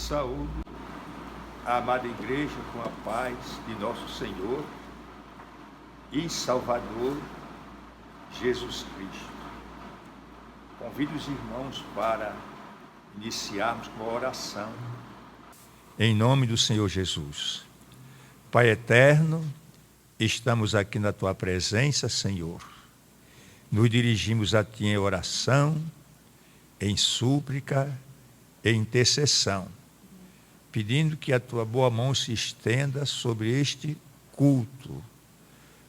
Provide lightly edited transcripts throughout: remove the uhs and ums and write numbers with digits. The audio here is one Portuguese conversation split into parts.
Saúdo a amada igreja com a paz de nosso Senhor e Salvador Jesus Cristo. Convido os irmãos para iniciarmos com a oração. Em nome do Senhor Jesus. Pai eterno, estamos aqui na Tua presença, Senhor. Nos dirigimos a Ti em oração, em súplica, em intercessão, pedindo que a Tua boa mão se estenda sobre este culto,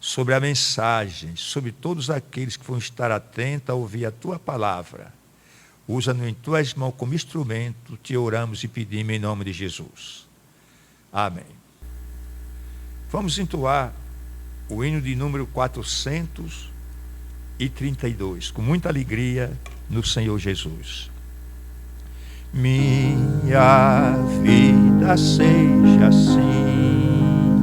sobre a mensagem, sobre todos aqueles que vão estar atentos a ouvir a Tua palavra. Usa-nos em Tuas mãos como instrumento, Te oramos e pedimos em nome de Jesus. Amém. Vamos entoar o hino de número 432, com muita alegria no Senhor Jesus. Minha vida seja assim,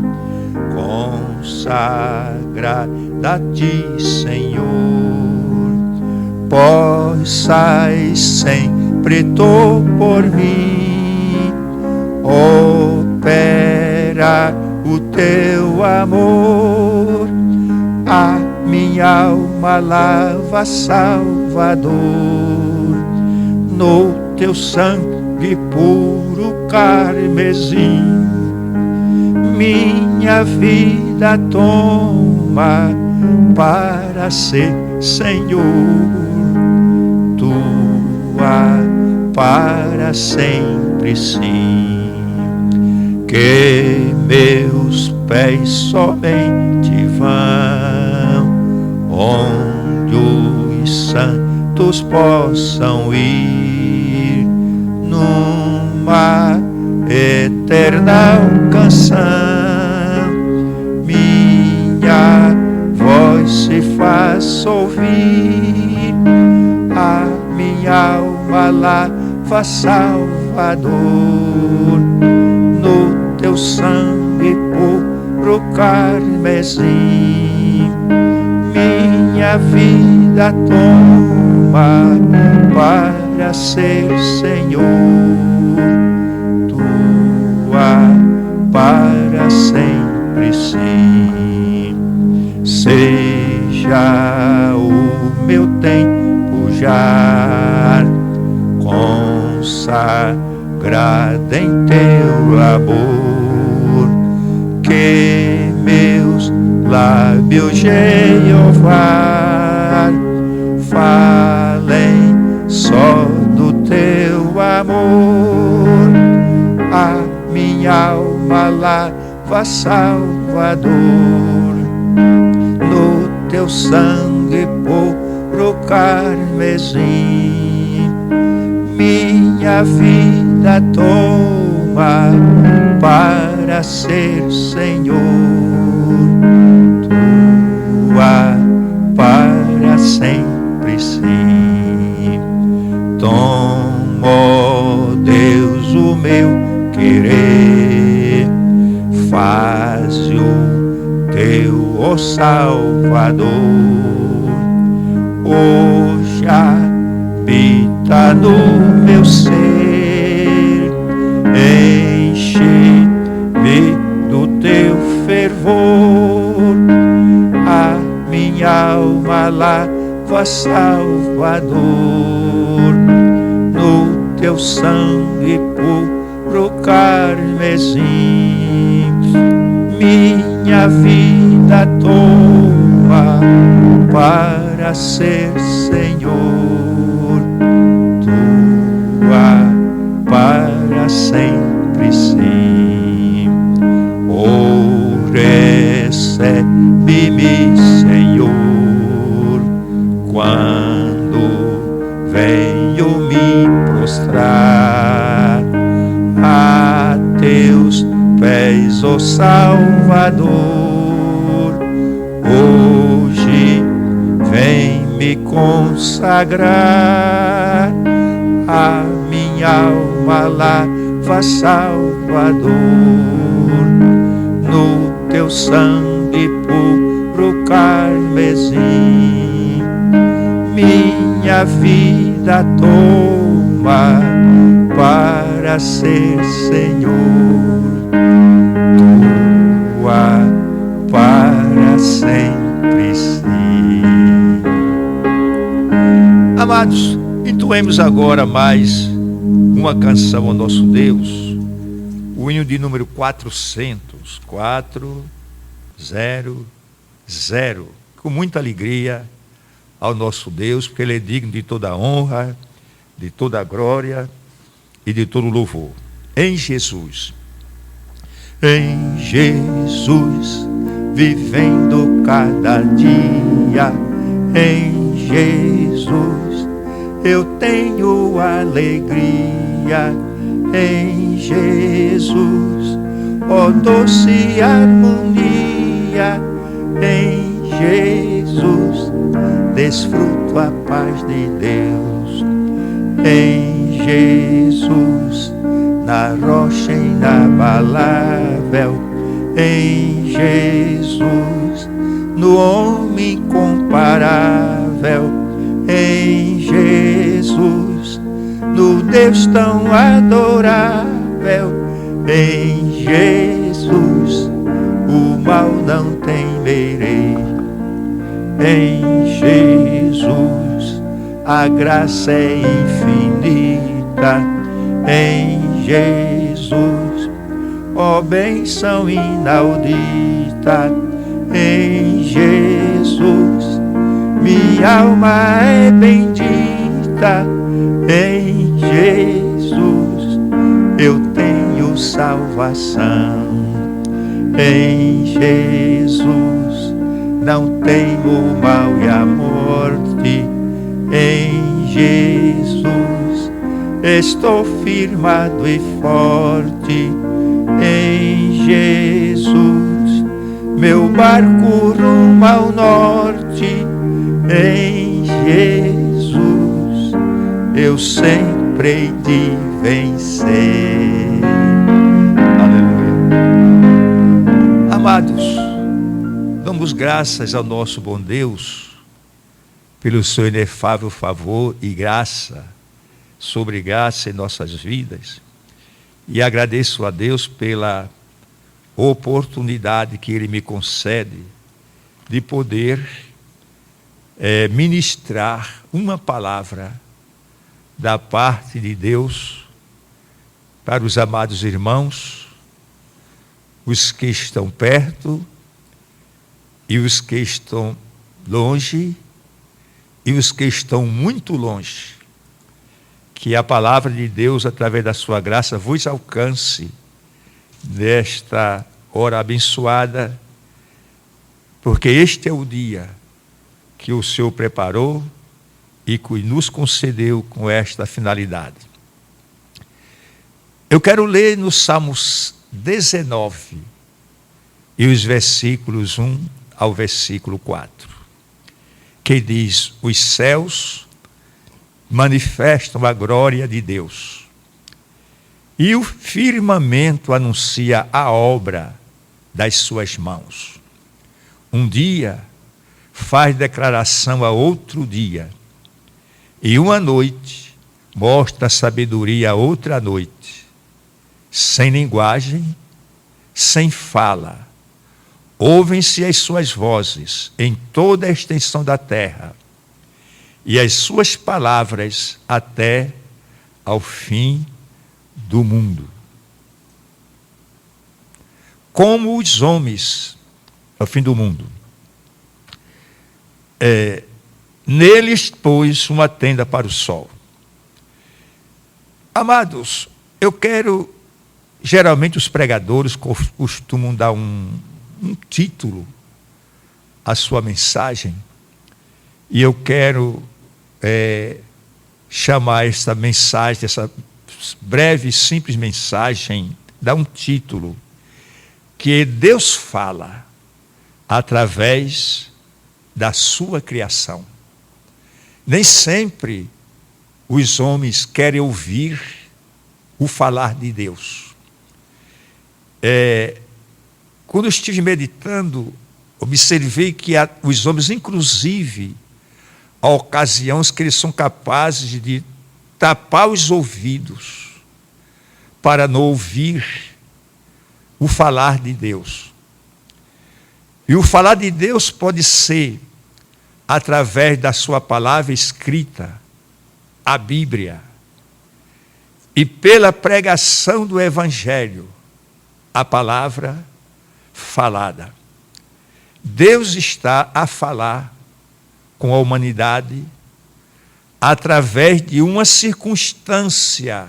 consagrada a Ti, Senhor, possas sempre Tu por mim opera o Teu amor, a minha alma lava, Salvador, no Teu sangue puro carmesim. Minha vida toma para ser, Senhor, Tua para sempre, sim. Que meus pés somente vão onde os santos possam ir, numa eterna canção. Minha voz se faz ouvir, a minha alma lava, Salvador, no Teu sangue puro carmesim. Minha vida toma para ser, Senhor, Tua para sempre, sim. Seja o meu tempo já consagrado em Teu amor, que meus lábios, Jeová, falem só do Teu amor, a minha alma lava, Salvador, no Teu sangue puro carmesim. Minha vida toma para ser, Senhor, Tua para sempre, sim. Toma, ó Deus, o meu querer, faz o Teu, ó Salvador, hoje habita no meu ser, enche-me do Teu fervor, a minha alma lava, Salvador, no Teu sangue puro carmesim. Minha vida toma para ser, Senhor, Tua para sempre, sim. Oh, recebe-me, Senhor, quando venho me prostrar a Teus pés, ó Salvador. Hoje vem me consagrar, a minha alma lava, Salvador, no Teu sangue puro carmesim. Minha vida toma para para ser Senhor, tua para sempre ser. Amados, entoemos agora mais uma canção ao nosso Deus, o hino de número 400, com muita alegria ao nosso Deus, porque Ele é digno de toda a honra, de toda a glória e de todo o louvor. Em Jesus, vivendo cada dia, em Jesus, eu tenho alegria, em Jesus, ó doce harmonia, em Jesus, desfruto a paz de Deus, em Jesus, na rocha inabalável, em Jesus, no homem incomparável, em Jesus, no Deus tão adorável, em Jesus, o mal não temerei, em Jesus, a graça é infinita, em Jesus, ó bênção inaudita, em Jesus, minha alma é bendita, em Jesus, eu tenho salvação, em Jesus, não temo o mal e a morte, em Jesus, estou firmado e forte, em Jesus, meu barco rumo ao norte, em Jesus, eu sempre hei de vencer. Aleluia. Amados, damos graças ao nosso bom Deus pelo seu inefável favor e graça, sobre graça em nossas vidas, e agradeço a Deus pela oportunidade que Ele me concede de poder ministrar uma palavra da parte de Deus para os amados irmãos, os que estão perto e os que estão longe e os que estão muito longe. Que a palavra de Deus, através da sua graça, vos alcance nesta hora abençoada, porque este é o dia que o Senhor preparou e que nos concedeu com esta finalidade. Eu quero ler no Salmos 19 e os versículos 1 ao versículo 4, que diz: os céus manifestam a glória de Deus, e o firmamento anuncia a obra das suas mãos. Um dia faz declaração a outro dia, e uma noite mostra sabedoria a outra noite. Sem linguagem, sem fala, ouvem-se as suas vozes em toda a extensão da terra, e as suas palavras até ao fim do mundo. Como os homens ao fim do mundo. Neles pôs uma tenda para o sol. Amados, eu quero, geralmente os pregadores costumam dar um título à sua mensagem, e eu quero chamar essa mensagem, essa breve e simples mensagem, dar um título, que Deus fala através da sua criação. Nem sempre os homens querem ouvir o falar de Deus. Quando eu estive meditando, observei que os homens, inclusive, há ocasiões que eles são capazes de tapar os ouvidos para não ouvir o falar de Deus. E o falar de Deus pode ser através da sua palavra escrita, a Bíblia, e pela pregação do Evangelho, a palavra falada. Deus está a falar com a humanidade através de uma circunstância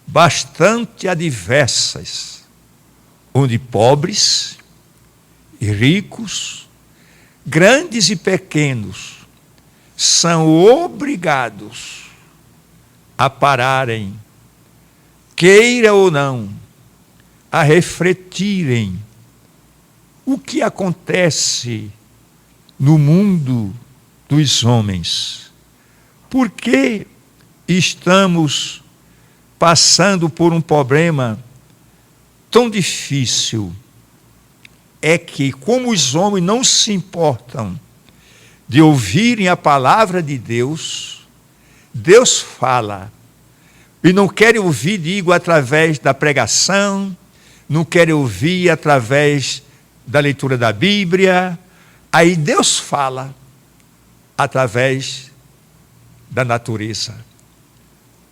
bastante adversas, onde pobres e ricos, grandes e pequenos, são obrigados a pararem, queira ou não, a refletirem o que acontece no mundo dos homens. Por que estamos passando por um problema tão difícil? É que, como os homens não se importam de ouvirem a palavra de Deus, Deus fala. E não querem ouvir, digo, através da pregação, não querem ouvir através da leitura da Bíblia. Aí Deus fala através da natureza,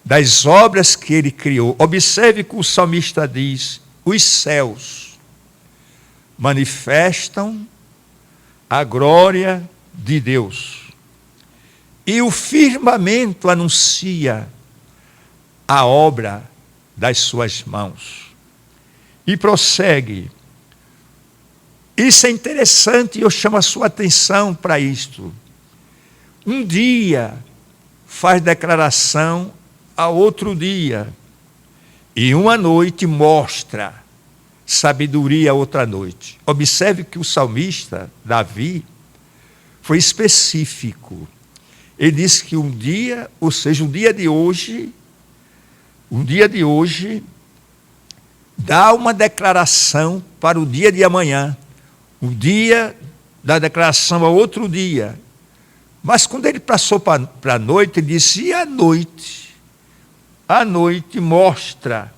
das obras que Ele criou. Observe que o salmista diz: os céus manifestam a glória de Deus, e o firmamento anuncia a obra das suas mãos. E prossegue. Isso é interessante e eu chamo a sua atenção para isto. Um dia faz declaração a outro dia, e uma noite mostra sabedoria a outra noite. Observe que o salmista, Davi, foi específico. Ele disse que um dia, ou seja, um dia de hoje, dá uma declaração para o dia de amanhã. O dia da declaração a outro dia. Mas quando ele passou para a noite, ele disse: e a noite? A noite mostra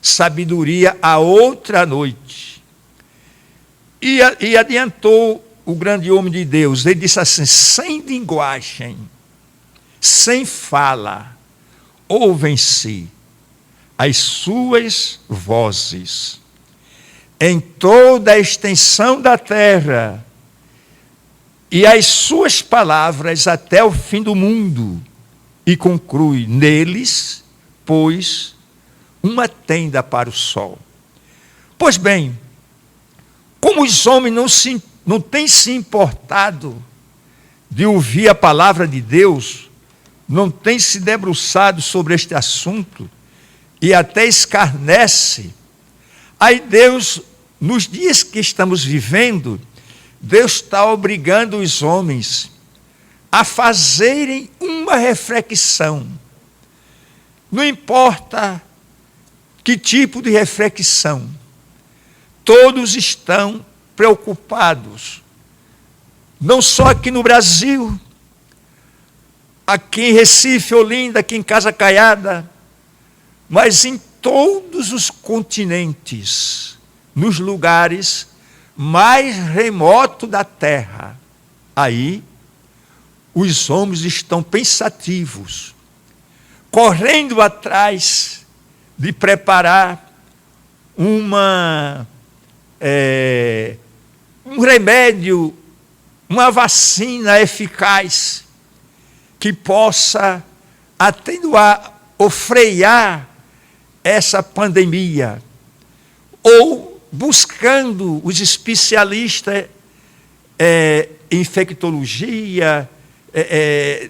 sabedoria a outra noite. E adiantou o grande homem de Deus. Ele disse assim: sem linguagem, sem fala, ouvem-se as suas vozes em toda a extensão da terra, e as suas palavras até o fim do mundo. E conclui: neles, pois, uma tenda para o sol. Pois bem, como os homens não têm se importado de ouvir a palavra de Deus, não têm se debruçado sobre este assunto, e até escarnece, aí Deus, nos dias que estamos vivendo, Deus está obrigando os homens a fazerem uma reflexão. Não importa que tipo de reflexão, todos estão preocupados, não só aqui no Brasil, aqui em Recife, Olinda, aqui em Casa Caiada, mas em todos os continentes, nos lugares mais remotos da terra. Aí, os homens estão pensativos, correndo atrás de preparar um remédio, uma vacina eficaz que possa atenuar ou frear essa pandemia, ou buscando os especialistas em infectologia,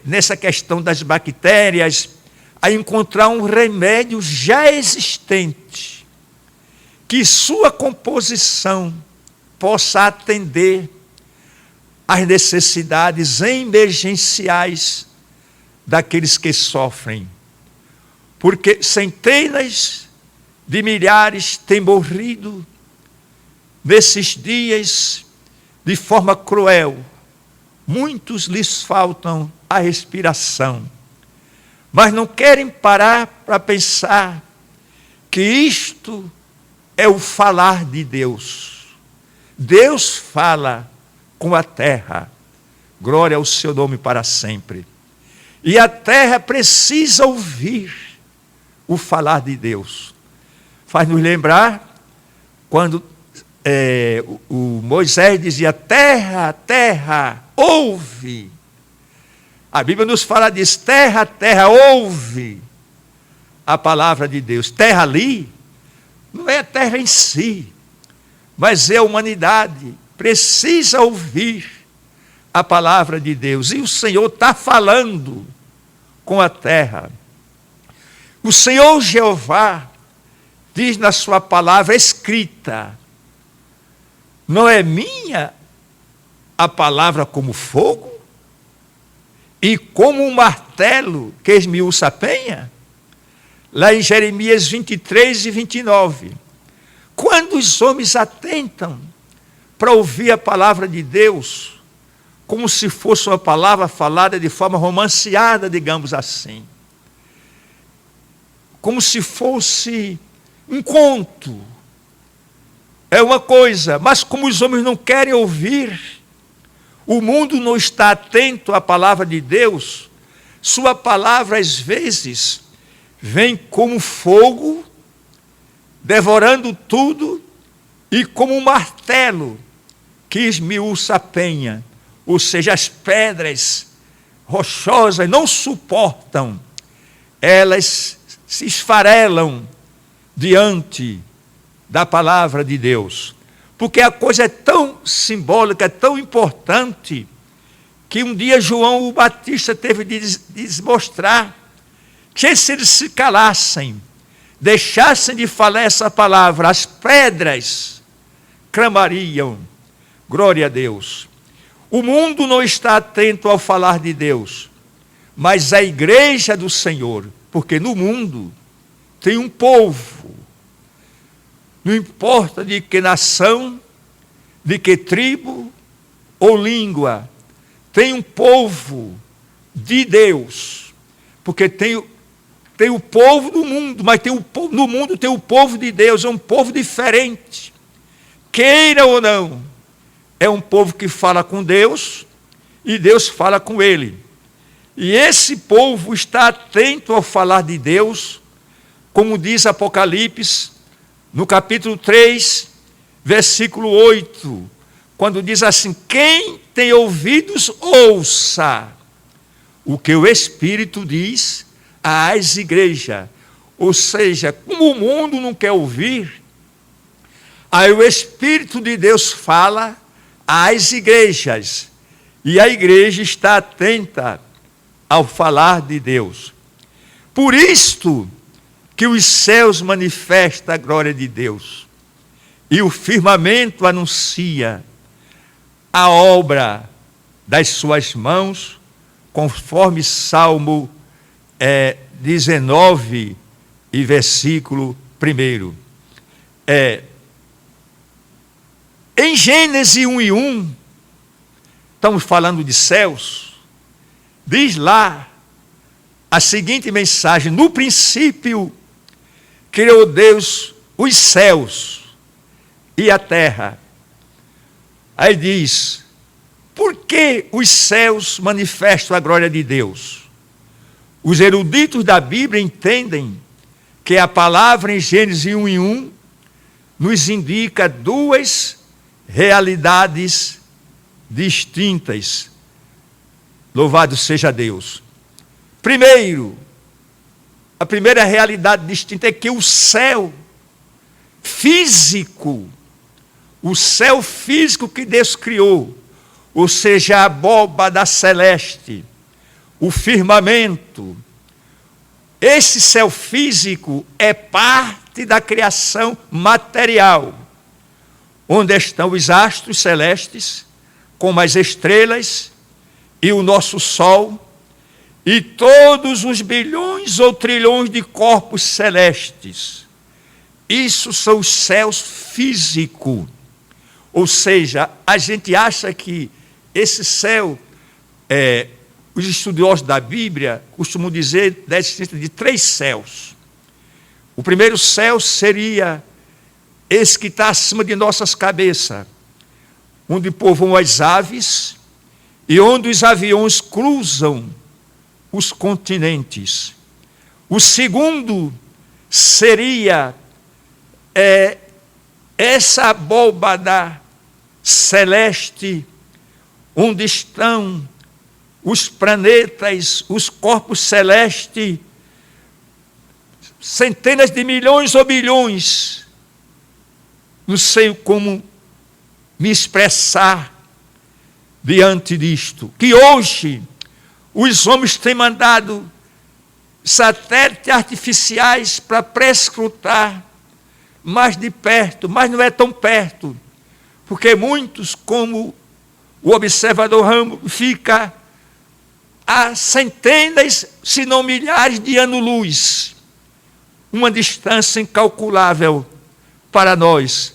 nessa questão das bactérias, a encontrar um remédio já existente, que sua composição possa atender às necessidades emergenciais daqueles que sofrem. Porque centenas de milhares têm morrido nesses dias de forma cruel. Muitos lhes faltam a respiração, mas não querem parar para pensar que isto é o falar de Deus. Deus fala com a terra. Glória ao seu nome para sempre. E a terra precisa ouvir o falar de Deus. Faz-nos lembrar quando o Moisés dizia: terra, terra, ouve. A Bíblia nos fala disso: terra, terra, ouve a palavra de Deus. Terra ali não é a terra em si, mas é a humanidade. Precisa ouvir a palavra de Deus. E o Senhor está falando com a terra. O Senhor Jeová diz na sua palavra escrita: não é minha a palavra como fogo e como um martelo que esmiuça a penha? Lá em Jeremias 23 e 29. Quando os homens atentam para ouvir a palavra de Deus, como se fosse uma palavra falada de forma romanceada, digamos assim, como se fosse um conto, é uma coisa, mas como os homens não querem ouvir, o mundo não está atento à palavra de Deus, sua palavra às vezes vem como fogo, devorando tudo, e como um martelo que esmiuça a penha, ou seja, as pedras rochosas não suportam, elas se esfarelam diante da palavra de Deus, porque a coisa é tão simbólica, tão importante, que um dia João o Batista teve de mostrar que se eles se calassem, deixassem de falar essa palavra, as pedras clamariam. Glória a Deus. O mundo não está atento ao falar de Deus, mas a igreja do Senhor, porque no mundo tem um povo, não importa de que nação, de que tribo ou língua, tem um povo de Deus, porque tem o povo do mundo, mas no mundo tem o povo de Deus, é um povo diferente, queira ou não, é um povo que fala com Deus e Deus fala com ele. E esse povo está atento ao falar de Deus, como diz Apocalipse, no capítulo 3, versículo 8, quando diz assim: quem tem ouvidos, ouça o que o Espírito diz às igrejas. Ou seja, como o mundo não quer ouvir, aí o Espírito de Deus fala às igrejas, e a igreja está atenta ao falar de Deus. Por isto que os céus manifestam a glória de Deus, e o firmamento anuncia a obra das suas mãos, conforme Salmo 19 e versículo 1. Em Gênesis 1:1, estamos falando de céus, diz lá a seguinte mensagem: no princípio criou Deus os céus e a terra. Aí diz: por que os céus manifestam a glória de Deus? Os eruditos da Bíblia entendem que a palavra em Gênesis 1:1 nos indica duas realidades distintas. Louvado seja Deus. Primeiro, a primeira realidade distinta é que o céu físico, o céu físico que Deus criou, ou seja, a abóbada celeste, o firmamento, esse céu físico é parte da criação material, onde estão os astros celestes, como as estrelas e o nosso sol, e todos os bilhões ou trilhões de corpos celestes. Isso são os céus físicos. Ou seja, a gente acha que esse céu, os estudiosos da Bíblia costumam dizer da existência de 3 céus. O primeiro céu seria esse que está acima de nossas cabeças, onde povoam as aves e onde os aviões cruzam os continentes. O segundo seria essa abóbada celeste, onde estão os planetas, os corpos celestes, centenas de milhões ou bilhões. Não sei como me expressar diante disto. Que hoje os homens têm mandado satélites artificiais para prescrutar mais de perto, mas não é tão perto, porque muitos, como o observador Hubble, fica a centenas, se não milhares de anos-luz, uma distância incalculável para nós,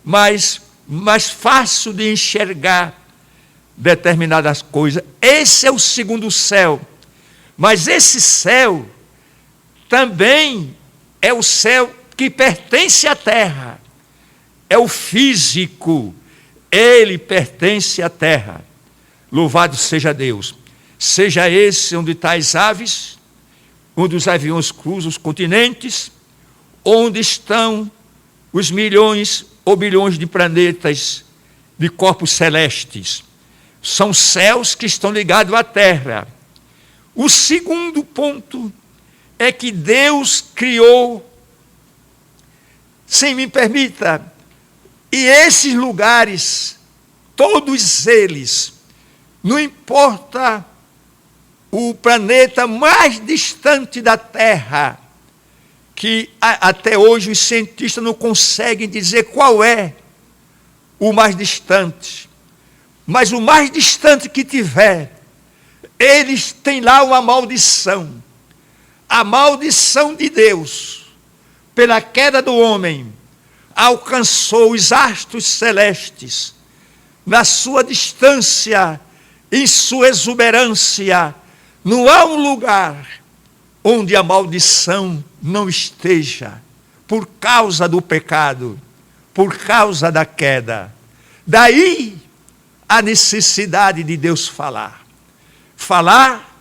mas mais fácil de enxergar determinadas coisas. Esse é o segundo céu, mas esse céu também é o céu que pertence à terra, é o físico, ele pertence à terra. Louvado seja Deus. Seja esse onde estão as aves, onde os aviões cruzam os continentes, onde estão os milhões ou bilhões de planetas, de corpos celestes. São céus que estão ligados à terra. O segundo ponto é que Deus criou, me permita, e esses lugares, todos eles, não importa o planeta mais distante da Terra, que até hoje os cientistas não conseguem dizer qual é o mais distante, mas o mais distante que tiver, eles têm lá uma maldição, a maldição de Deus, pela queda do homem, alcançou os astros celestes, na sua distância, em sua exuberância. Não há um lugar onde a maldição não esteja, por causa do pecado, por causa da queda. Daí a necessidade de Deus falar. Falar,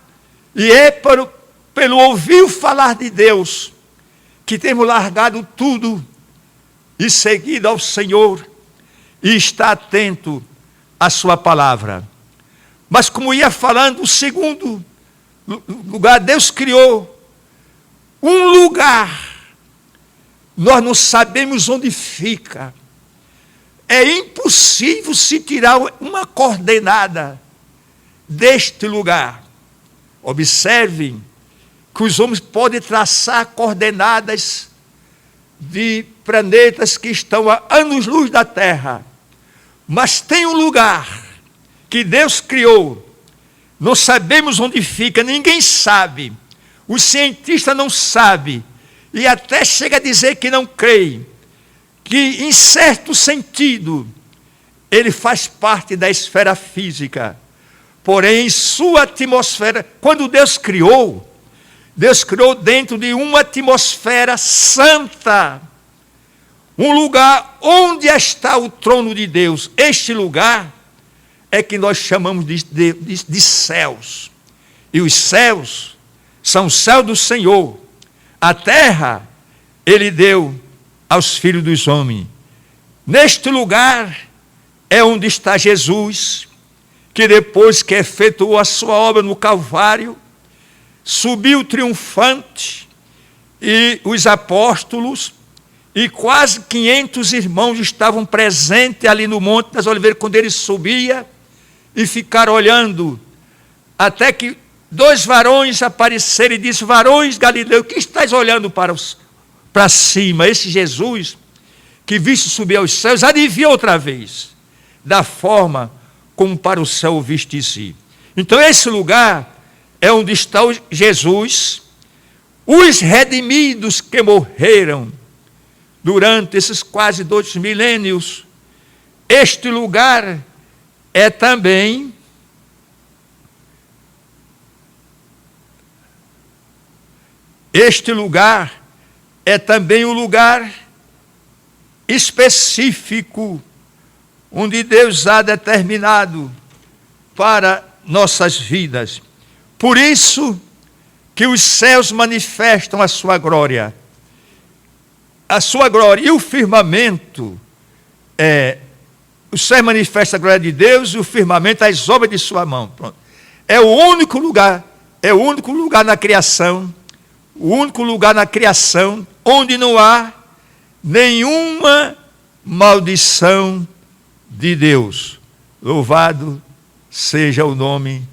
e é pelo ouvir falar de Deus, que temos largado tudo e seguido ao Senhor, e está atento à sua palavra. Mas como ia falando, o segundo lugar, Deus criou um lugar, nós não sabemos onde fica, é impossível se tirar uma coordenada deste lugar. Observem que os homens podem traçar coordenadas de planetas que estão a anos-luz da Terra, mas tem um lugar que Deus criou, não sabemos onde fica, ninguém sabe, o cientista não sabe, e até chega a dizer que não crê, que em certo sentido ele faz parte da esfera física, porém em sua atmosfera, quando Deus criou dentro de uma atmosfera santa, um lugar onde está o trono de Deus. Este lugar é que nós chamamos de céus. E os céus são o céu do Senhor. A terra ele deu aos filhos dos homens. Neste lugar é onde está Jesus, que depois que efetuou a sua obra no Calvário, subiu triunfante, e os apóstolos e quase 500 irmãos estavam presentes ali no Monte das Oliveiras quando ele subia, e ficaram olhando, até que 2 varões apareceram e disseram: varões galileus, que estáis olhando para cima? Esse Jesus, que viste subir aos céus, adivinha outra vez, da forma como para o céu o vistes ir. Então esse lugar é onde está Jesus, os redimidos que morreram durante esses quase 2 milênios. Este lugar é também é também o lugar específico onde Deus há determinado para nossas vidas. Por isso que os céus manifestam a sua glória. A sua glória e o firmamento, o céu manifesta a glória de Deus e o firmamento as obras de sua mão. Pronto. É o único lugar na criação, onde não há nenhuma maldição de Deus. Louvado seja o nome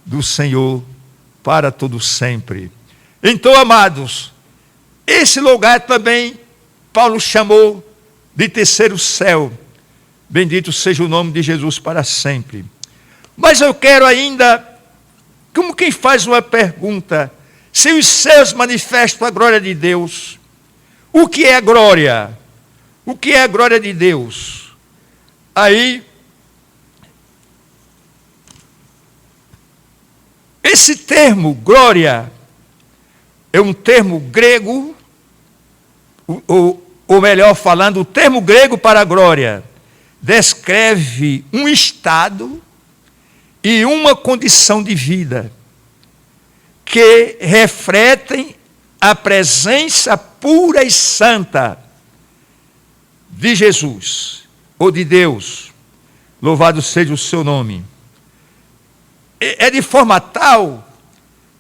do Senhor para todo sempre. Então, amados, esse lugar também Paulo chamou de terceiro céu. Bendito seja o nome de Jesus para sempre. Mas eu quero ainda, como quem faz uma pergunta, se os céus manifestam a glória de Deus, o que é a glória? O que é a glória de Deus? Aí, esse termo, glória, é um termo grego, ou melhor falando, o termo grego para glória descreve um estado e uma condição de vida que refletem a presença pura e santa de Jesus, ou de Deus. Louvado seja o seu nome. É de forma tal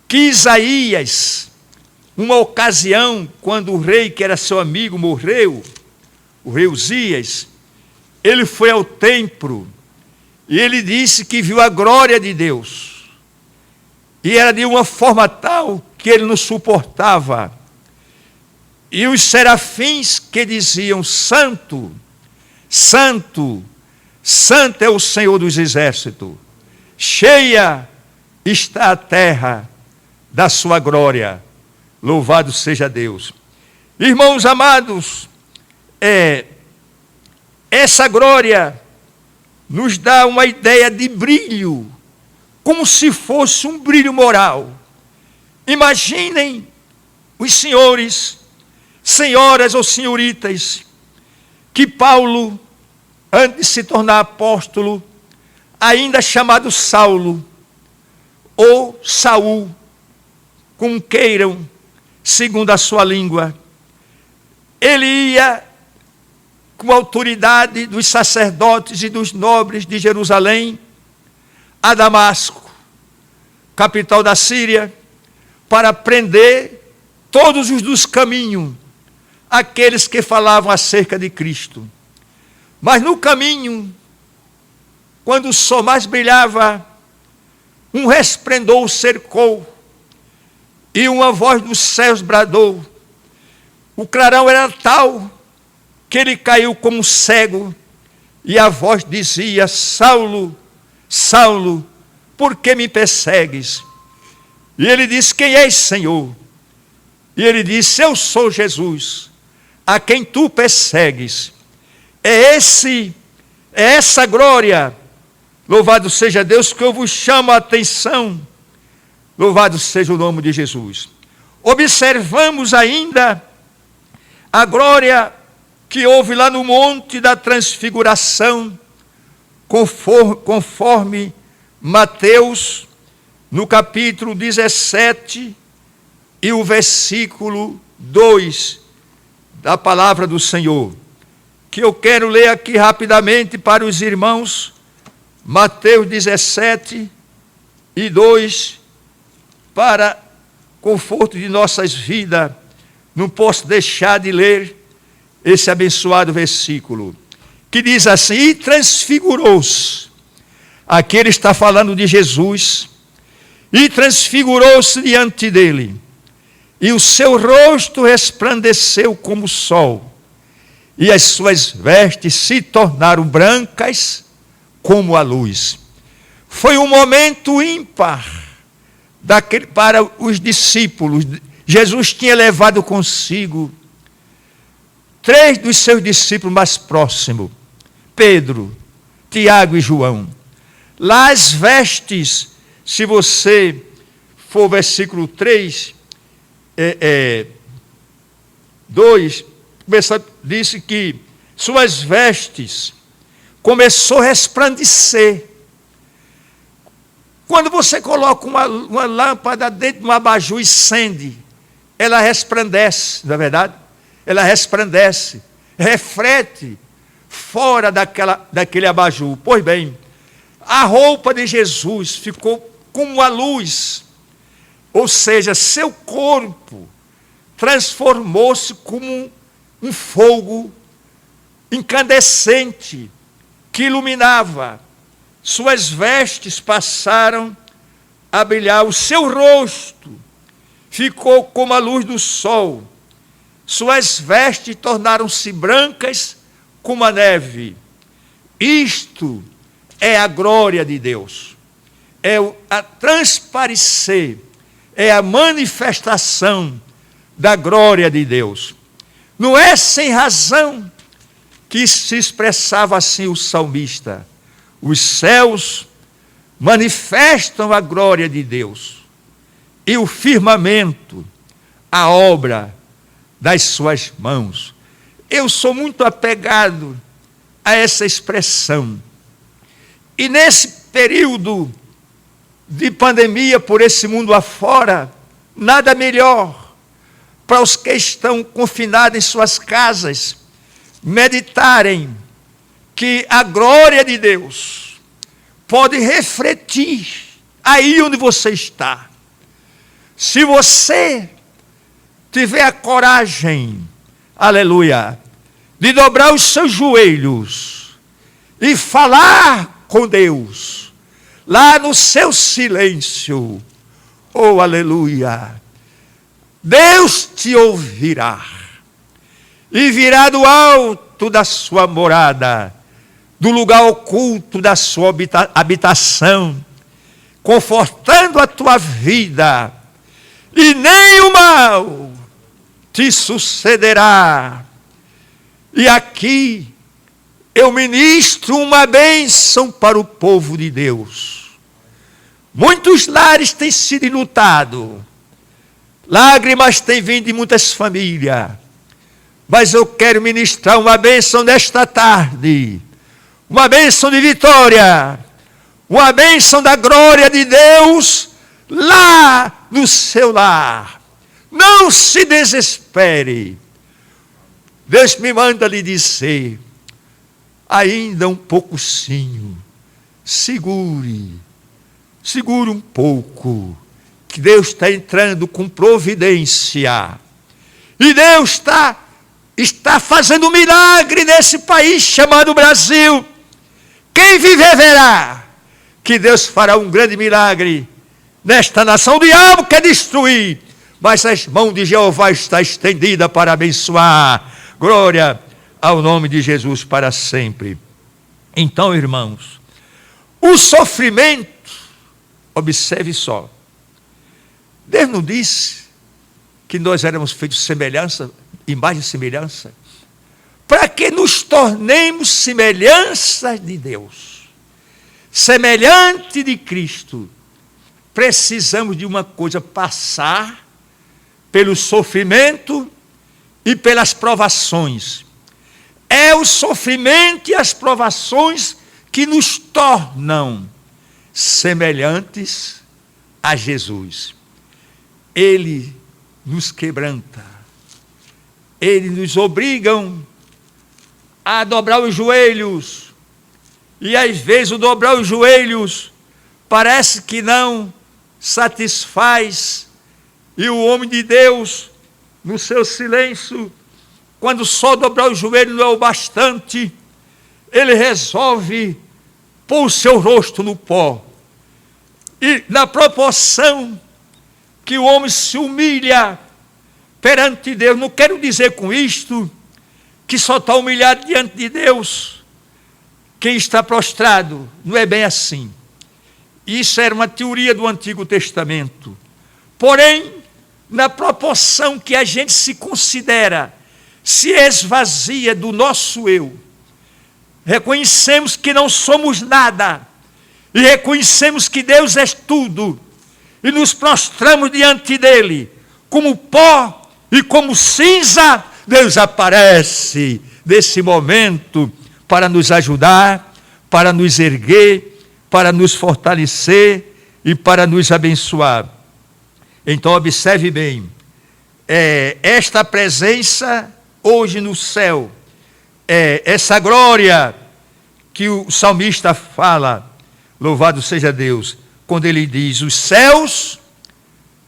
que Isaías, uma ocasião, quando o rei que era seu amigo morreu, o rei Uzias, ele foi ao templo e ele disse que viu a glória de Deus. E era de uma forma tal que ele não suportava. E os serafins que diziam: Santo, Santo, Santo é o Senhor dos exércitos, cheia está a terra da sua glória. Louvado seja Deus. Irmãos amados, essa glória nos dá uma ideia de brilho, como se fosse um brilho moral. Imaginem os senhores, senhoras ou senhoritas, que Paulo, antes de se tornar apóstolo, ainda chamado Saulo, ou Saul, como queiram, segundo a sua língua, ele ia com a autoridade dos sacerdotes e dos nobres de Jerusalém a Damasco, capital da Síria, para prender todos os dos caminhos, aqueles que falavam acerca de Cristo. Mas no caminho, quando o sol mais brilhava, um resplendor o cercou, e uma voz dos céus bradou. O clarão era tal que ele caiu como cego, e a voz dizia: Saulo, Saulo, por que me persegues? E ele disse: quem és, Senhor? E ele disse: eu sou Jesus, a quem tu persegues. É essa glória, louvado seja Deus, que eu vos chamo a atenção. Louvado seja o nome de Jesus. Observamos ainda a glória que houve lá no Monte da Transfiguração, conforme Mateus, no capítulo 17, e o versículo 2 da palavra do Senhor, que eu quero ler aqui rapidamente para os irmãos. Mateus 17 e 2, para conforto de nossas vidas, não posso deixar de ler esse abençoado versículo, que diz assim: e transfigurou-se. Aqui ele está falando de Jesus. E transfigurou-se diante dele, e o seu rosto resplandeceu como o sol, e as suas vestes se tornaram brancas como a luz. Foi um momento ímpar para os discípulos. Jesus tinha levado consigo 3 dos seus discípulos mais próximos, Pedro, Tiago e João. Lá as vestes, se você for versículo 3, 2, disse que suas vestes começou a resplandecer. Quando você coloca uma lâmpada dentro de um abajur e acende, ela resplandece, não é verdade? Ela resplandece, reflete fora daquele abajur. Pois bem, a roupa de Jesus ficou como a luz, ou seja, seu corpo transformou-se como um fogo incandescente que iluminava. Suas vestes passaram a brilhar, o seu rosto ficou como a luz do sol. Suas vestes tornaram-se brancas como a neve. Isto é a glória de Deus. É a transparecer, é a manifestação da glória de Deus. Não é sem razão que se expressava assim o salmista: os céus manifestam a glória de Deus, e o firmamento, a obra das suas mãos. Eu sou muito apegado a essa expressão. E nesse período de pandemia por esse mundo afora, nada melhor para os que estão confinados em suas casas meditarem que a glória de Deus pode refletir aí onde você está. Se você tiver a coragem, aleluia, de dobrar os seus joelhos e falar com Deus, lá no seu silêncio, oh aleluia, Deus te ouvirá e virá do alto da sua morada, do lugar oculto da sua habitação, confortando a tua vida, e nem o mal te sucederá. E aqui eu ministro uma bênção para o povo de Deus. Muitos lares têm sido enlutados, lágrimas têm vindo de muitas famílias, mas eu quero ministrar uma bênção nesta tarde, uma bênção de vitória, uma bênção da glória de Deus lá no seu lar. Não se desespere. Deus me manda lhe dizer, ainda um poucozinho, segure um pouco, que Deus está entrando com providência. E Deus está fazendo um milagre nesse país chamado Brasil. Quem viver verá que Deus fará um grande milagre nesta nação. O diabo quer destruir, mas as mãos de Jeová estão estendidas para abençoar. Glória ao nome de Jesus para sempre. Então, irmãos, o sofrimento, observe só, Deus não disse que nós éramos feitos semelhança, imagem e semelhança, para que nos tornemos semelhanças de Deus, semelhante de Cristo. Precisamos de uma coisa: passar pelo sofrimento e pelas provações. É o sofrimento e as provações que nos tornam semelhantes a Jesus. Ele nos quebranta, ele nos obriga a dobrar os joelhos, e às vezes o dobrar os joelhos parece que não satisfaz, e o homem de Deus, no seu silêncio, quando só dobrar o joelho não é o bastante, ele resolve pôr o seu rosto no pó. E na proporção que o homem se humilha perante Deus, não quero dizer com isto que só está humilhado diante de Deus quem está prostrado. Não é bem assim. Isso era uma teoria do Antigo Testamento. Porém, na proporção que a gente se considera, se esvazia do nosso eu, reconhecemos que não somos nada, e reconhecemos que Deus é tudo, e nos prostramos diante dele, como pó e como cinza, Deus aparece nesse momento para nos ajudar, para nos erguer, para nos fortalecer e para nos abençoar. Então observe bem, esta presença hoje no céu, essa glória que o salmista fala, louvado seja Deus, quando ele diz, os céus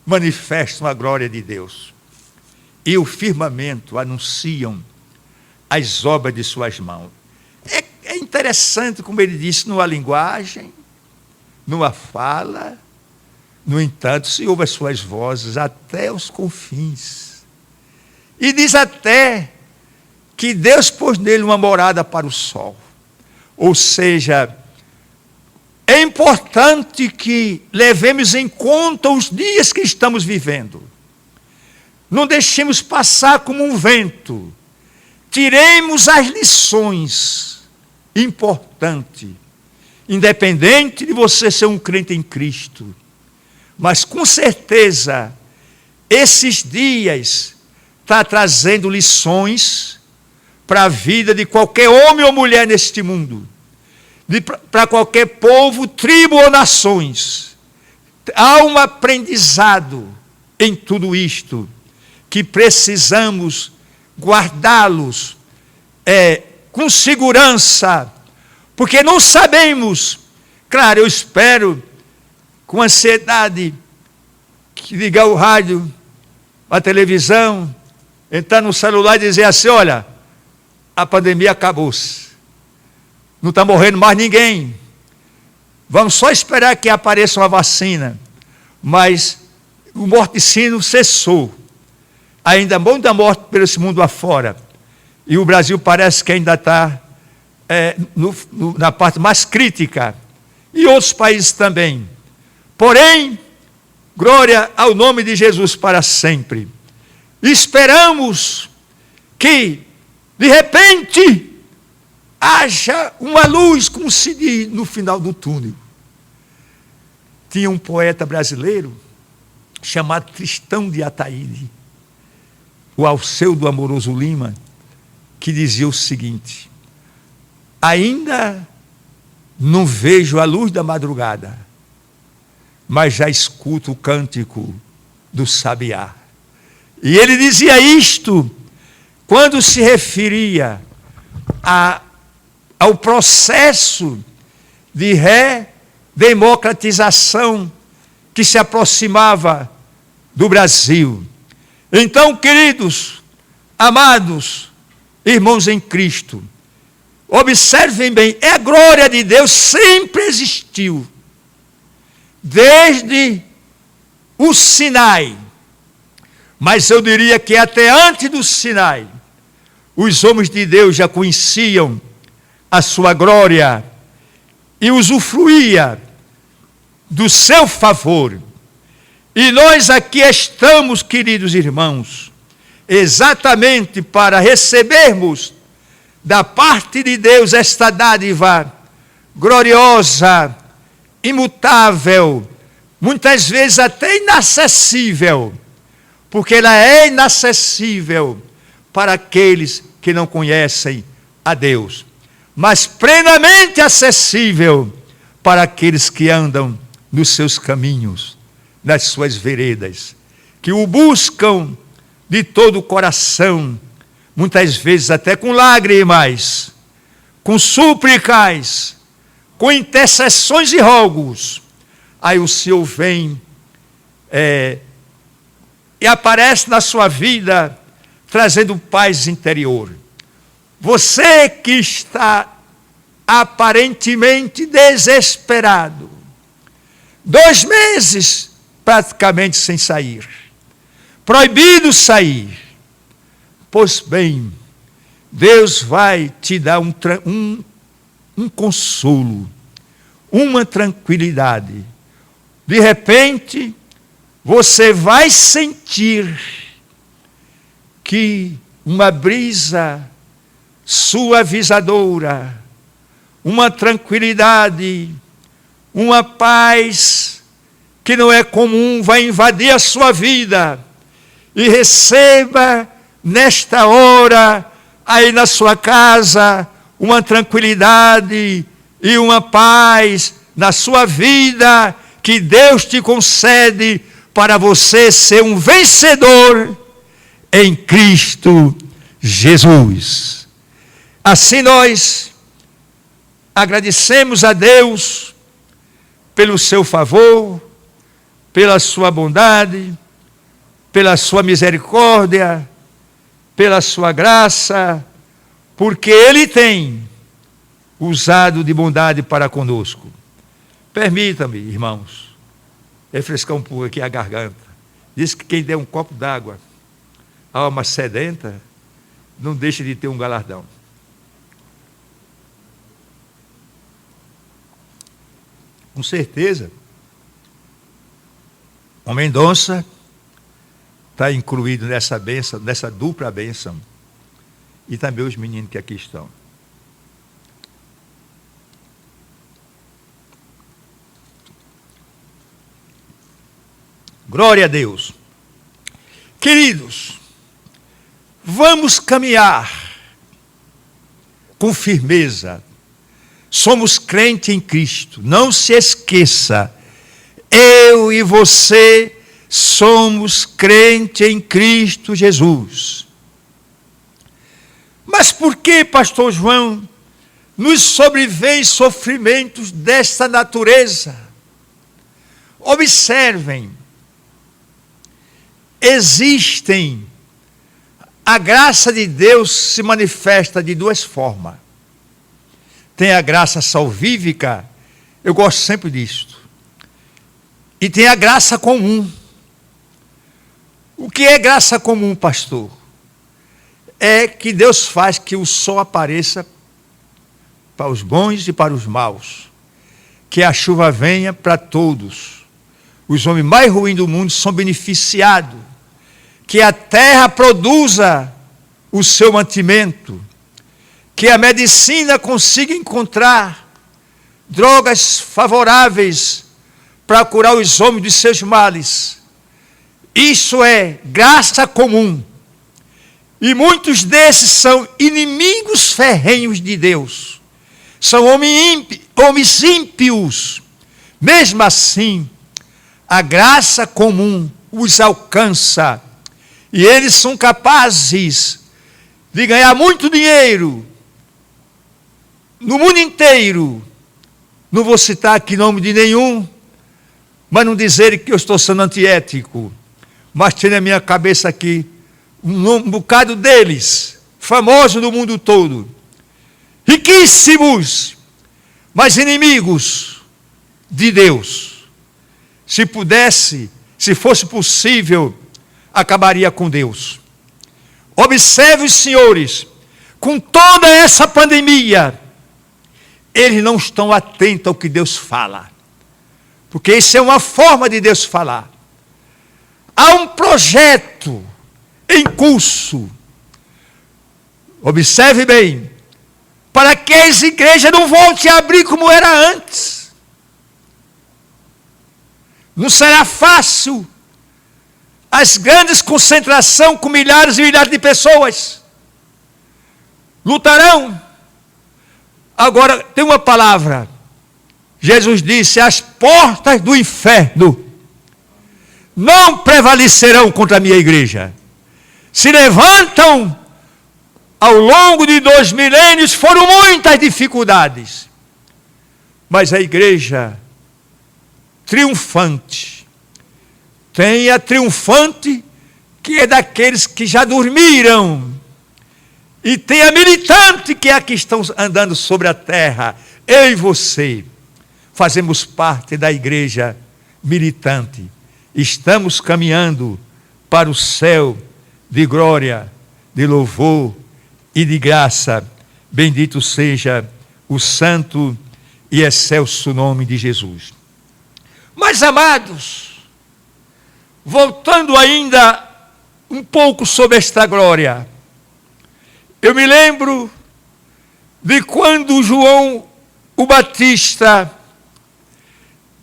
manifestam a glória de Deus, e o firmamento anunciam as obras de suas mãos. É interessante como ele disse, não há linguagem, não há fala, no entanto, se ouve as suas vozes até os confins. E diz até que Deus pôs nele uma morada para o sol. Ou seja, é importante que levemos em conta os dias que estamos vivendo. Não deixemos passar como um vento. Tiremos as lições importantes, independente de você ser um crente em Cristo. Mas com certeza, esses dias estão trazendo lições para a vida de qualquer homem ou mulher neste mundo, para qualquer povo, tribo ou nações. Há um aprendizado em tudo isto, que precisamos guardá-los com segurança, porque não sabemos. Claro, eu espero com ansiedade que ligar o rádio, a televisão, entrar no celular e dizer assim, olha, a pandemia acabou-se, não está morrendo mais ninguém, vamos só esperar que apareça uma vacina, mas o morticínio cessou, ainda muita morte pelo esse mundo afora, e o Brasil parece que ainda está na parte mais crítica, e outros países também. Porém, glória ao nome de Jesus para sempre. Esperamos que, de repente, haja uma luz, como se diz, no final do túnel. Tinha um poeta brasileiro, chamado Tristão de Ataíde, o Alceu do Amoroso Lima, que dizia o seguinte, ainda não vejo a luz da madrugada, mas já escuto o cântico do sabiá. E ele dizia isto quando se referia ao processo de redemocratização que se aproximava do Brasil. Então, queridos, amados, irmãos em Cristo, observem bem, a glória de Deus sempre existiu. Desde o Sinai, mas eu diria que até antes do Sinai, os homens de Deus já conheciam a sua glória e usufruía do seu favor. E nós aqui estamos, queridos irmãos, exatamente para recebermos da parte de Deus esta dádiva gloriosa, imutável, muitas vezes até inacessível, porque ela é inacessível para aqueles que não conhecem a Deus, mas plenamente acessível para aqueles que andam nos seus caminhos, nas suas veredas, que o buscam de todo o coração, muitas vezes até com lágrimas, com súplicas, com intercessões e rogos. Aí o Senhor vem e aparece na sua vida, trazendo paz interior. Você que está aparentemente desesperado, 2 meses praticamente sem sair, proibido sair, pois bem, Deus vai te dar um consolo, uma tranquilidade. De repente, você vai sentir que uma brisa suavizadora, uma tranquilidade, uma paz que não é comum vai invadir a sua vida. E receba nesta hora, aí na sua casa, uma tranquilidade e uma paz na sua vida, que Deus te concede para você ser um vencedor em Cristo Jesus. Assim nós agradecemos a Deus pelo seu favor, pela sua bondade, pela sua misericórdia, pela sua graça, porque Ele tem usado de bondade para conosco. Permita-me, irmãos, refrescar um pouco aqui a garganta. Diz que quem der um copo d'água a alma sedenta, não deixa de ter um galardão. Com certeza, o Mendonça está incluído nessa bênção, nessa dupla bênção. E também os meninos que aqui estão. Glória a Deus. Queridos, vamos caminhar com firmeza. Somos crentes em Cristo. Não se esqueça, eu e você somos crentes em Cristo Jesus. Mas por que, pastor João, nos sobrevêm sofrimentos desta natureza? Observem, a graça de Deus se manifesta de duas formas. Tem a graça salvífica, eu gosto sempre disto. E tem a graça comum. O que é graça comum, pastor? É que Deus faz que o sol apareça para os bons e para os maus. Que a chuva venha para todos. Os homens mais ruins do mundo são beneficiados. Que a terra produza o seu mantimento. Que a medicina consiga encontrar drogas favoráveis para curar os homens de seus males. Isso é graça comum. E muitos desses são inimigos ferrenhos de Deus. São homens ímpios. Mesmo assim, a graça comum os alcança. E eles são capazes de ganhar muito dinheiro no mundo inteiro. Não vou citar aqui nome de nenhum, mas não dizer que eu estou sendo antiético. Mas tem na minha cabeça aqui um bocado deles, famosos no mundo todo, riquíssimos, mas inimigos de Deus. Se pudesse, se fosse possível, acabaria com Deus. Observe os senhores, com toda essa pandemia, eles não estão atentos ao que Deus fala, porque isso é uma forma de Deus falar. Há um projeto em curso, observe bem, para que as igrejas não voltem a abrir como era antes. Não será fácil as grandes concentrações com milhares e milhares de pessoas. Lutarão. Agora, tem uma palavra. Jesus disse, as portas do inferno não prevalecerão contra a minha igreja. Se levantam, ao longo de 2 milênios, foram muitas dificuldades. Mas a igreja triunfante, tem a triunfante, que é daqueles que já dormiram, e tem a militante, que é a que estão andando sobre a terra. Eu e você fazemos parte da igreja militante. Estamos caminhando para o céu de glória, de louvor e de graça. Bendito seja o santo e excelso nome de Jesus. Mas, amados, voltando ainda um pouco sobre esta glória, eu me lembro de quando João o Batista,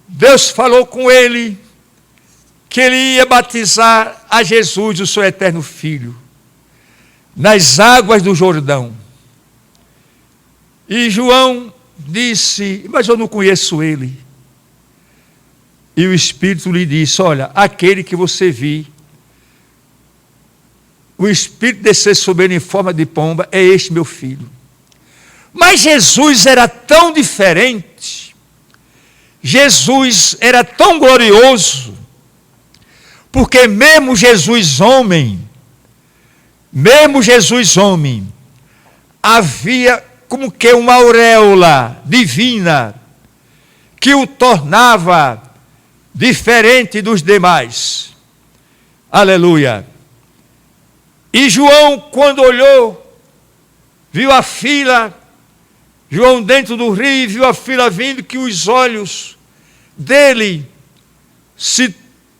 Deus falou com ele que ele ia batizar a Jesus, o seu eterno Filho. nas águas do Jordão. E João disse: mas eu não conheço ele. E o Espírito lhe disse: olha, aquele que você viu, o Espírito descer sobre ele em forma de pomba, é este meu filho. Mas Jesus era tão diferente, Jesus era tão glorioso, porque mesmo Jesus homem, havia como que uma auréola divina que o tornava diferente dos demais. Aleluia. E João, quando olhou, viu a fila, João dentro do rio, viu a fila vindo, que os olhos dele se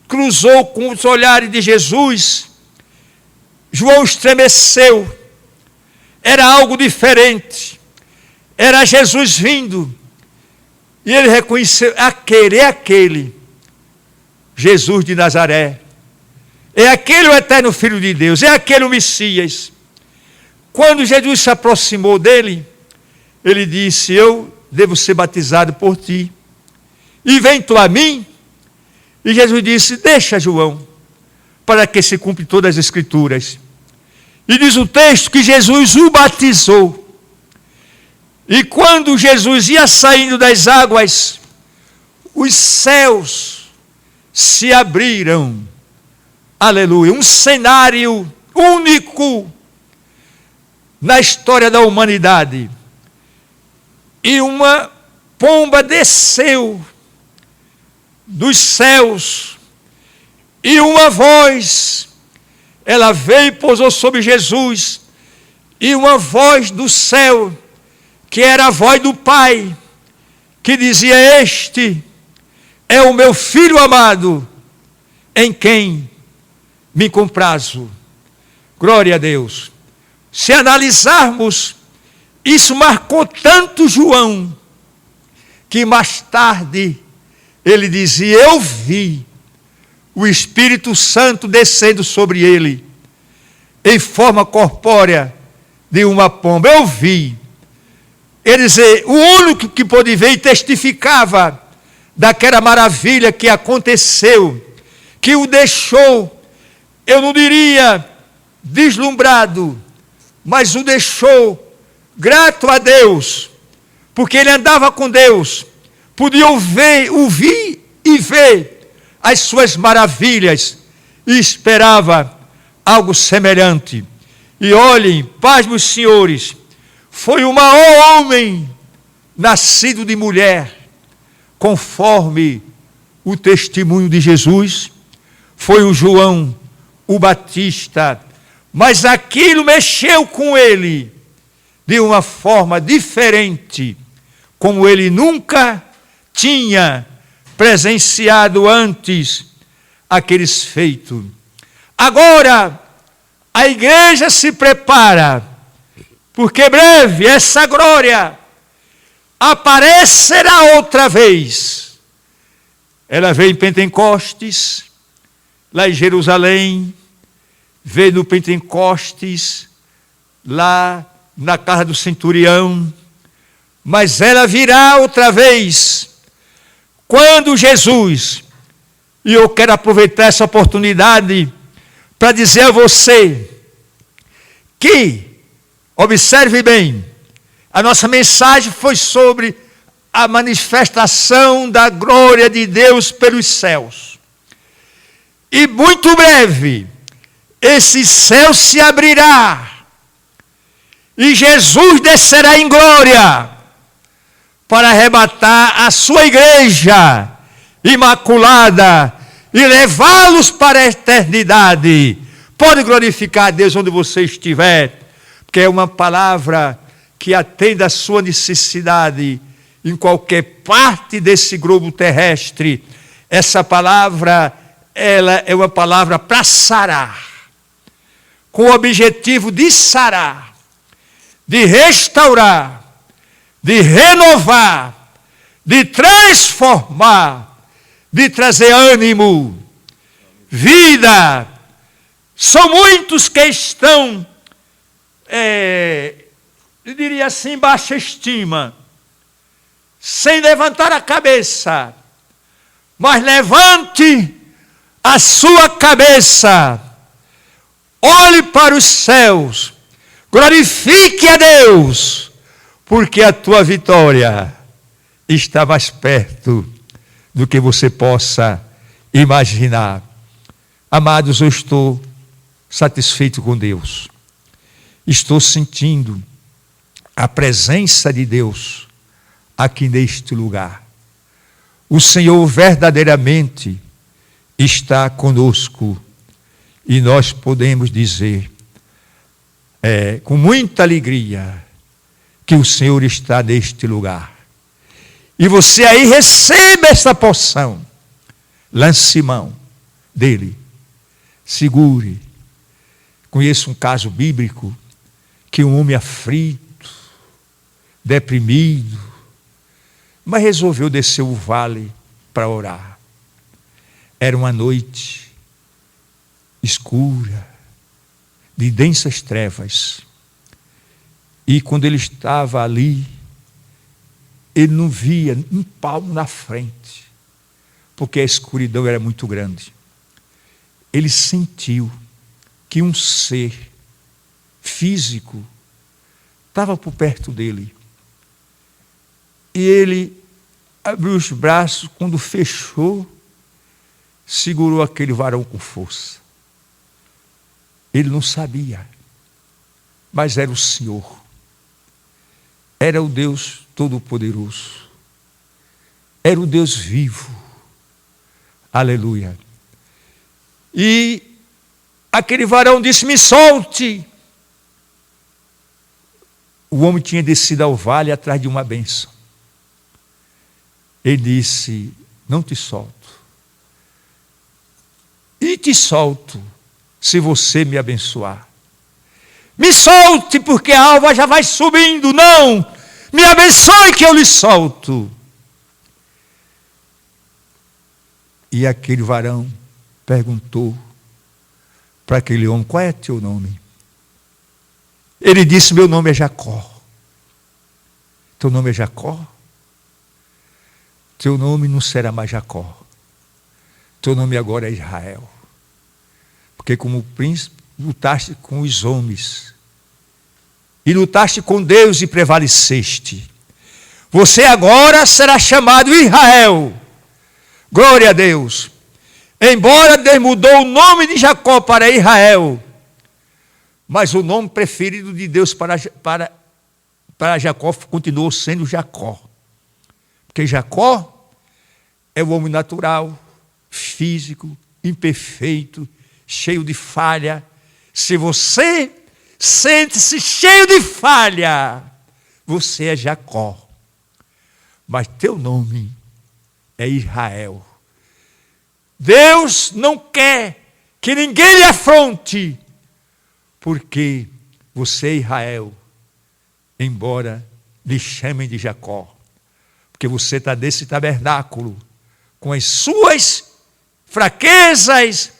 cruzou com os olhares de Jesus. João estremeceu. Era algo diferente. Era Jesus vindo. E ele reconheceu: aquele, Jesus de Nazaré. É aquele o eterno Filho de Deus. É aquele o Messias. Quando Jesus se aproximou dele, ele disse: eu devo ser batizado por ti. E vem tu a mim? E Jesus disse: deixa, João, para que se cumpra todas as Escrituras. E diz o texto que Jesus o batizou. E quando Jesus ia saindo das águas, os céus se abriram. Aleluia. Um cenário único na história da humanidade. E uma pomba desceu dos céus. E uma voz, ela veio e pousou sobre Jesus. E uma voz do céu, que era a voz do Pai, que dizia: este é o meu Filho amado, em quem me comprazo. Glória a Deus. Se analisarmos, isso marcou tanto João, que mais tarde ele dizia: eu vi o Espírito Santo descendo sobre ele, em forma corpórea de uma pomba. Eu vi. Ele dizia, o único que pôde ver e testificava daquela maravilha que aconteceu, que o deixou, eu não diria deslumbrado, mas o deixou grato a Deus, porque ele andava com Deus, podia ouvir e ver as suas maravilhas, e esperava algo semelhante. E olhem, paz, meus senhores, foi o maior homem nascido de mulher, conforme o testemunho de Jesus. Foi o João, o Batista, mas aquilo mexeu com ele de uma forma diferente, como ele nunca tinha presenciado antes aqueles feitos. Agora, a igreja se prepara, porque breve essa glória aparecerá outra vez. Ela veio em Pentecostes, lá em Jerusalém, veio no Pentecostes, lá na casa do centurião, mas ela virá outra vez, quando Jesus, e eu quero aproveitar essa oportunidade para dizer a você que, observe bem, a nossa mensagem foi sobre a manifestação da glória de Deus pelos céus. E muito breve, esse céu se abrirá, e Jesus descerá em glória, para arrebatar a sua igreja imaculada, e levá-los para a eternidade. Pode glorificar a Deus onde você estiver, porque é uma palavra que atende à sua necessidade em qualquer parte desse globo terrestre. Essa palavra, ela é uma palavra para sarar, com o objetivo de sarar, de restaurar, de renovar, de transformar, de trazer ânimo, vida. São muitos que estão eu diria assim, baixa estima, sem levantar a cabeça, mas levante a sua cabeça, olhe para os céus, glorifique a Deus, porque a tua vitória está mais perto do que você possa imaginar. Amados, eu estou satisfeito com Deus. Estou sentindo a presença de Deus aqui neste lugar. O Senhor verdadeiramente está conosco e nós podemos dizer com muita alegria que o Senhor está neste lugar. E você aí receba essa porção, lance mão dele, segure. Conheço um caso bíblico que um homem aflito, deprimido, mas resolveu descer o vale para orar. Era uma noite escura, de densas trevas. E quando ele estava ali, ele não via um palmo na frente, porque a escuridão era muito grande. Ele sentiu que um ser físico estava por perto dele. E ele abriu os braços, quando fechou, segurou aquele varão com força. Ele não sabia, mas era o Senhor. Era o Deus Todo-Poderoso. Era o Deus vivo. Aleluia. E aquele varão disse: me solte. O homem tinha descido ao vale atrás de uma bênção. Ele disse: não te solto. E te solto se você me abençoar. Me solte, porque a alva já vai subindo. Não, me abençoe que eu lhe solto. E aquele varão perguntou para aquele homem: qual é teu nome? Ele disse: meu nome é Jacó. Teu nome é Jacó? Teu nome não será mais Jacó. Teu nome agora é Israel. Porque como príncipe lutaste com os homens e lutaste com Deus e prevaleceste. Você agora será chamado Israel. Glória a Deus. Embora Deus mudou o nome de Jacó para Israel, mas o nome preferido de Deus para Jacó continuou sendo Jacó. Porque Jacó é o homem natural, físico, imperfeito, cheio de falha. Se você sente-se cheio de falha, você é Jacó. Mas teu nome é Israel. Deus não quer que ninguém lhe afronte, porque você é Israel, embora lhe chamem de Jacó. Porque você está nesse tabernáculo, com as suas fraquezas,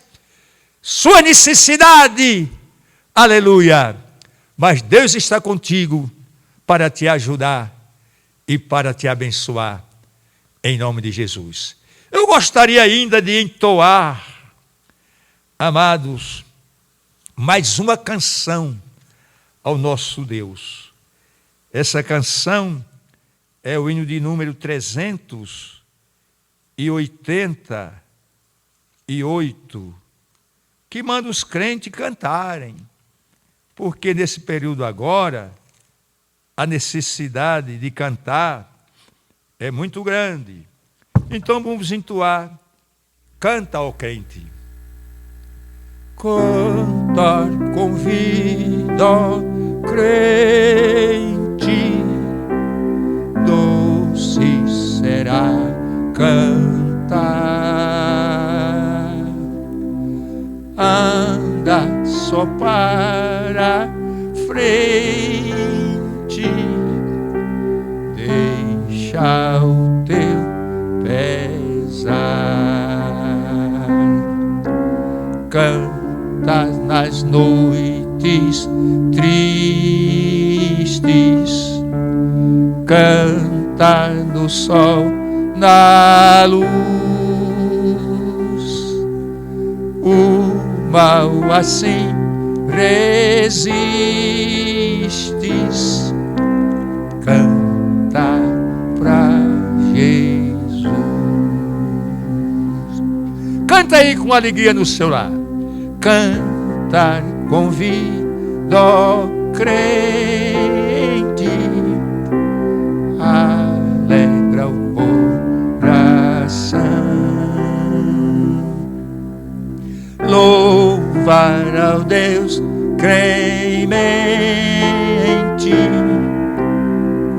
sua necessidade, aleluia, mas Deus está contigo para te ajudar e para te abençoar, em nome de Jesus. Eu gostaria ainda de entoar, amados, mais uma canção ao nosso Deus. Essa canção é o hino de número 388, que manda os crentes cantarem, porque nesse período agora, a necessidade de cantar é muito grande. Então vamos entoar. Canta, ó crente. Cantar convida, ó crente, doce será cantar. Anda só para frente, deixa o teu pesar. Canta nas noites tristes, cantar do sol na luz. O mal assim resistes, cantar pra Jesus. Canta aí com alegria no seu lar. Cantar convido ó crente, alegra o coração. Louvar ao Deus cremente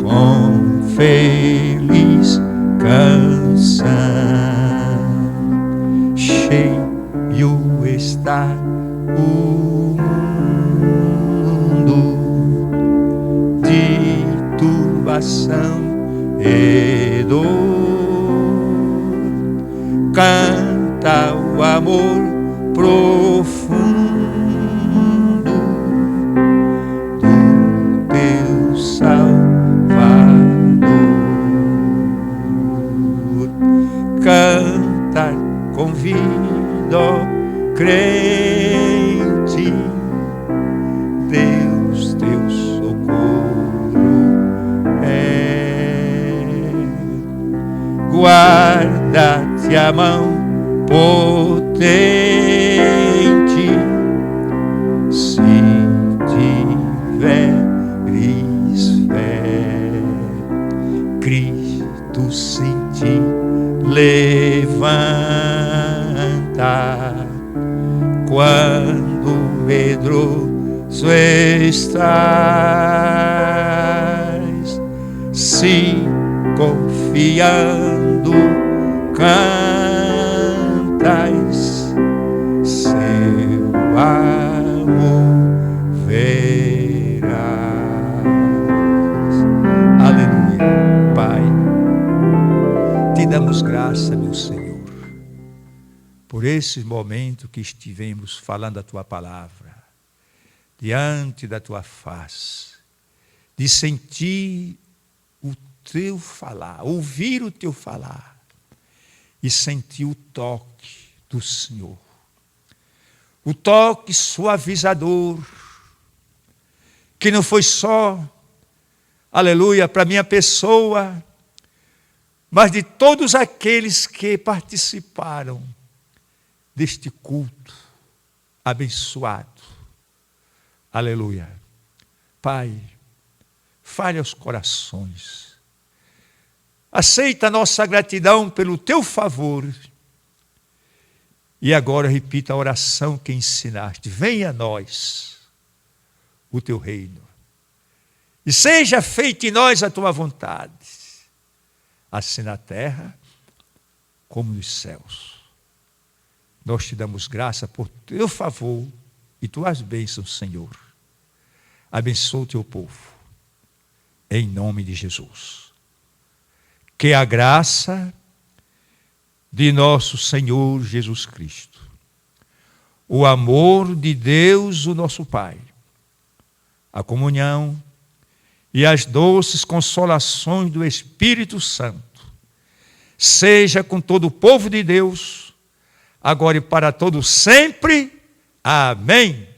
com feliz canção. Cheio está o mundo de turbação e dor. Canta o amor profundo do teu Salvador. Cantar convido ó crente, Deus teu socorro é. Guarda-te a mão potente, se tiveres fé, Cristo se te levanta quando medroso estás, se confiando cantas, seu amor verás. Aleluia. Pai, te damos graça, meu Senhor, por esse momento que estivemos falando a tua palavra, diante da tua face, de sentir o teu falar, ouvir o teu falar, e sentir o toque do Senhor. O toque suavizador, que não foi só, aleluia, para minha pessoa, mas de todos aqueles que participaram deste culto abençoado. Aleluia. Pai, fale aos corações. Aceita a nossa gratidão pelo teu favor. E agora repita a oração que ensinaste. Venha a nós o teu reino. E seja feita em nós a tua vontade, assim na terra como nos céus. Nós te damos graça por teu favor e tuas bênçãos, Senhor. Abençoa o teu povo, em nome de Jesus. Que a graça de nosso Senhor Jesus Cristo, o amor de Deus, o nosso Pai, a comunhão e as doces consolações do Espírito Santo, seja com todo o povo de Deus, agora e para todo sempre. Amém.